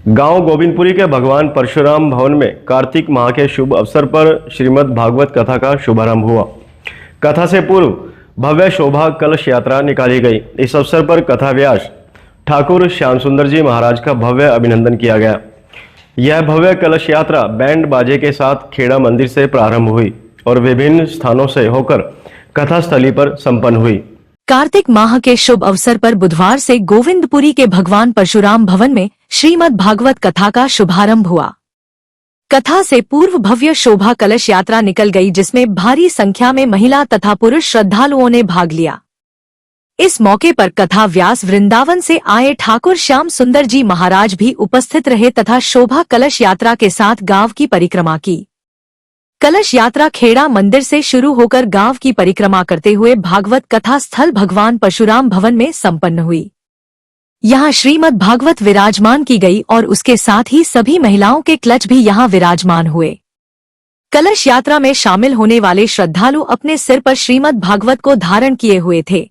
गांव गोविंदपुरी के भगवान परशुराम भवन में कार्तिक माह के शुभ अवसर पर श्रीमद् भागवत कथा का शुभारंभ हुआ। कथा से पूर्व भव्य शोभा कलश यात्रा निकाली गई। इस अवसर पर कथा व्यास ठाकुर श्याम सुंदर जी महाराज का भव्य अभिनंदन किया गया। यह भव्य कलश यात्रा बैंड बाजे के साथ खेड़ा मंदिर से प्रारंभ हुई और विभिन्न स्थानों से होकर कथा स्थली पर संपन्न हुई। कार्तिक माह के शुभ अवसर पर बुधवार से गोविंदपुरी के भगवान परशुराम भवन में श्रीमद् भागवत कथा का शुभारंभ हुआ। कथा से पूर्व भव्य शोभा कलश यात्रा निकल गई, जिसमें भारी संख्या में महिला तथा पुरुष श्रद्धालुओं ने भाग लिया। इस मौके पर कथा व्यास वृंदावन से आए ठाकुर श्याम सुंदर जी महाराज भी उपस्थित रहे तथा शोभा कलश यात्रा के साथ गांव की परिक्रमा की। कलश यात्रा खेड़ा मंदिर से शुरू होकर गांव की परिक्रमा करते हुए भागवत कथा स्थल भगवान परशुराम भवन में संपन्न हुई। यहां श्रीमद् भागवत विराजमान की गई और उसके साथ ही सभी महिलाओं के क्लच भी यहां विराजमान हुए। कलश यात्रा में शामिल होने वाले श्रद्धालु अपने सिर पर श्रीमद् भागवत को धारण किए हुए थे।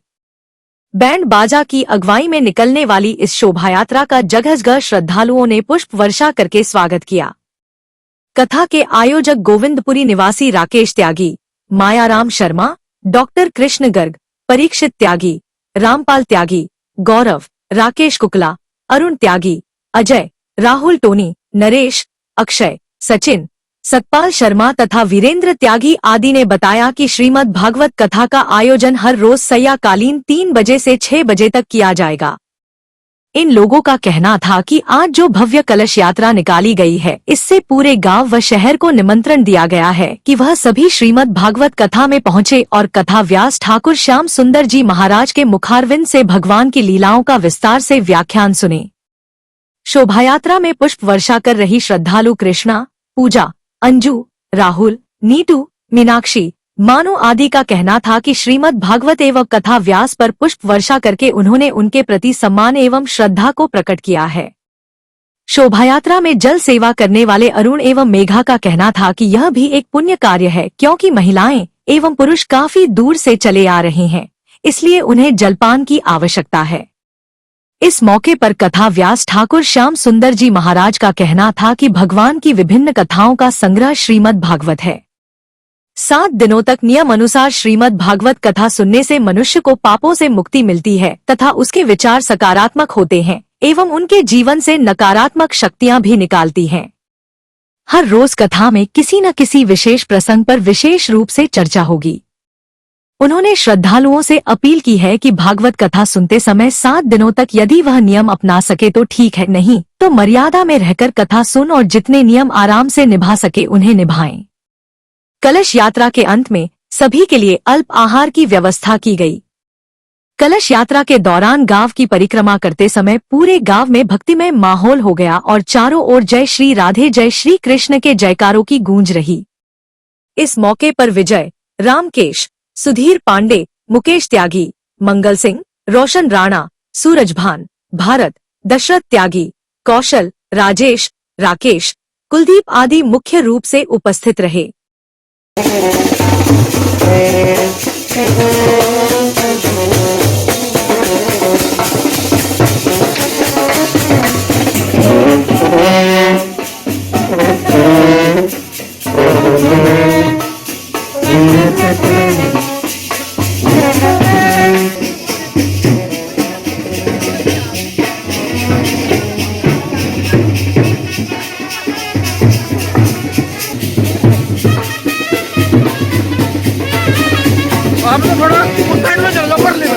बैंड बाजा की अगुवाई में निकलने वाली इस शोभायात्रा का जगह श्रद्धालुओं ने पुष्प वर्षा करके स्वागत किया। कथा के आयोजक गोविंदपुरी निवासी राकेश त्यागी, मायाराम शर्मा, डॉक्टर कृष्ण गर्ग, परीक्षित त्यागी, रामपाल त्यागी, गौरव, राकेश कुकला, अरुण त्यागी, अजय, राहुल टोनी, नरेश, अक्षय, सचिन, सतपाल शर्मा तथा वीरेंद्र त्यागी आदि ने बताया कि श्रीमद् भागवत कथा का आयोजन हर रोज संध्याकालीन 3 बजे से 6 बजे तक किया जाएगा। इन लोगों का कहना था कि आज जो भव्य कलश यात्रा निकाली गई है, इससे पूरे गांव व शहर को निमंत्रण दिया गया है कि वह सभी श्रीमद् भागवत कथा में पहुंचे और कथा व्यास ठाकुर श्याम सुंदर जी महाराज के मुखारविंद से भगवान की लीलाओं का विस्तार से व्याख्यान सुने। शोभायात्रा में पुष्प वर्षा कर रही श्रद्धालु कृष्णा, पूजा, अंजू, राहुल, नीटू, मीनाक्षी, मानो आदि का कहना था कि श्रीमद् भागवत एवं कथा व्यास पर पुष्प वर्षा करके उन्होंने उनके प्रति सम्मान एवं श्रद्धा को प्रकट किया है। शोभायात्रा में जल सेवा करने वाले अरुण एवं मेघा का कहना था कि यह भी एक पुण्य कार्य है, क्योंकि महिलाएं एवं पुरुष काफी दूर से चले आ रहे हैं, इसलिए उन्हें जलपान की आवश्यकता है। इस मौके पर कथा व्यास ठाकुर श्याम सुंदर जी महाराज का कहना था कि भगवान की विभिन्न कथाओं का संग्रह श्रीमद् भागवत है। 7 दिनों तक नियम अनुसार श्रीमद् भागवत कथा सुनने से मनुष्य को पापों से मुक्ति मिलती है तथा उसके विचार सकारात्मक होते हैं एवं उनके जीवन से नकारात्मक शक्तियां भी निकालती हैं। हर रोज कथा में किसी न किसी विशेष प्रसंग पर विशेष रूप से चर्चा होगी। उन्होंने श्रद्धालुओं से अपील की है कि भागवत कथा सुनते समय 7 दिनों तक यदि वह नियम अपना सके तो ठीक है, नहीं तो मर्यादा में रहकर कथा सुन और जितने नियम आराम से निभा सके उन्हें निभाएं। कलश यात्रा के अंत में सभी के लिए अल्प आहार की व्यवस्था की गई। कलश यात्रा के दौरान गांव की परिक्रमा करते समय पूरे गांव में भक्तिमय माहौल हो गया और चारों ओर जय श्री राधे जय श्री कृष्ण के जयकारों की गूंज रही। इस मौके पर विजय, रामकेश, सुधीर पांडे, मुकेश त्यागी, मंगल सिंह, रोशन राणा, सूरज भान, भारत, दशरथ त्यागी, कौशल, राजेश, राकेश, कुलदीप आदि मुख्य रूप से उपस्थित रहे। आप लोग थोड़ा उस साइड में चल लो, कर लेना।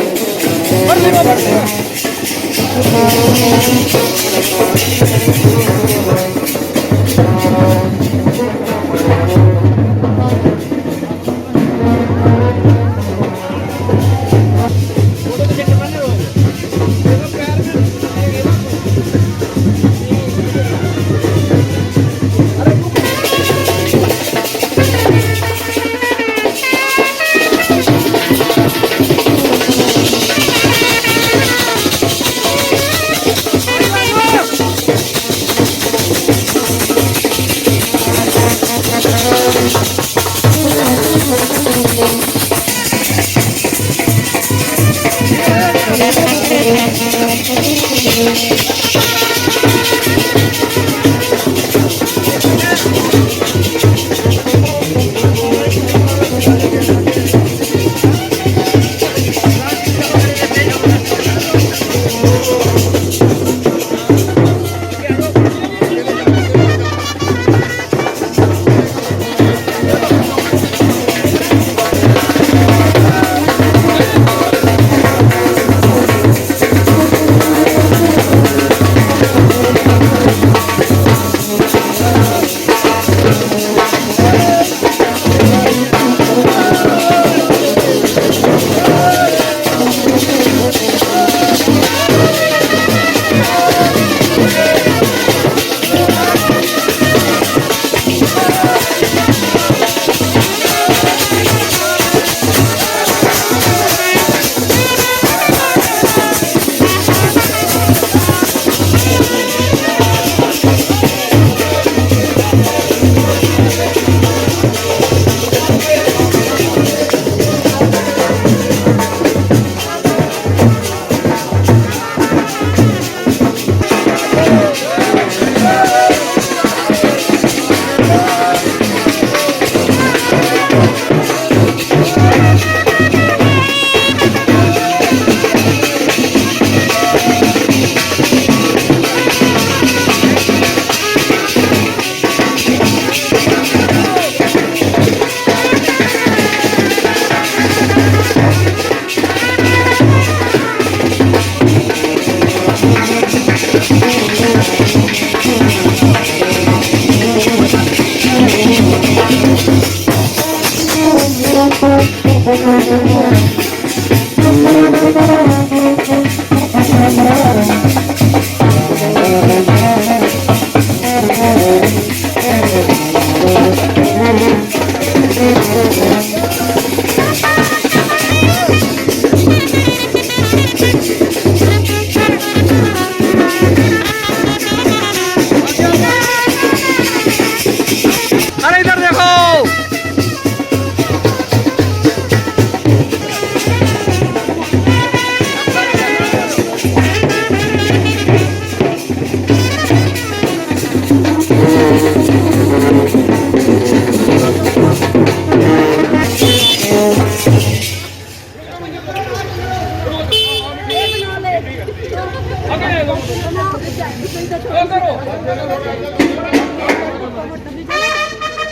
अरे इधर देखो।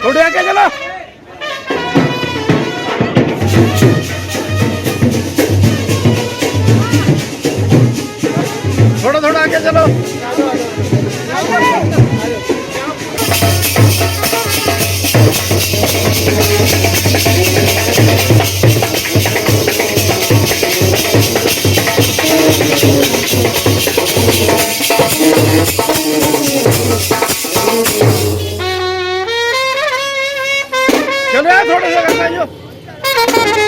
थोड़े आगे चलो। थोड़ा थोड़ा आगे चलो। चलो यार थोड़ा सा करना है जो।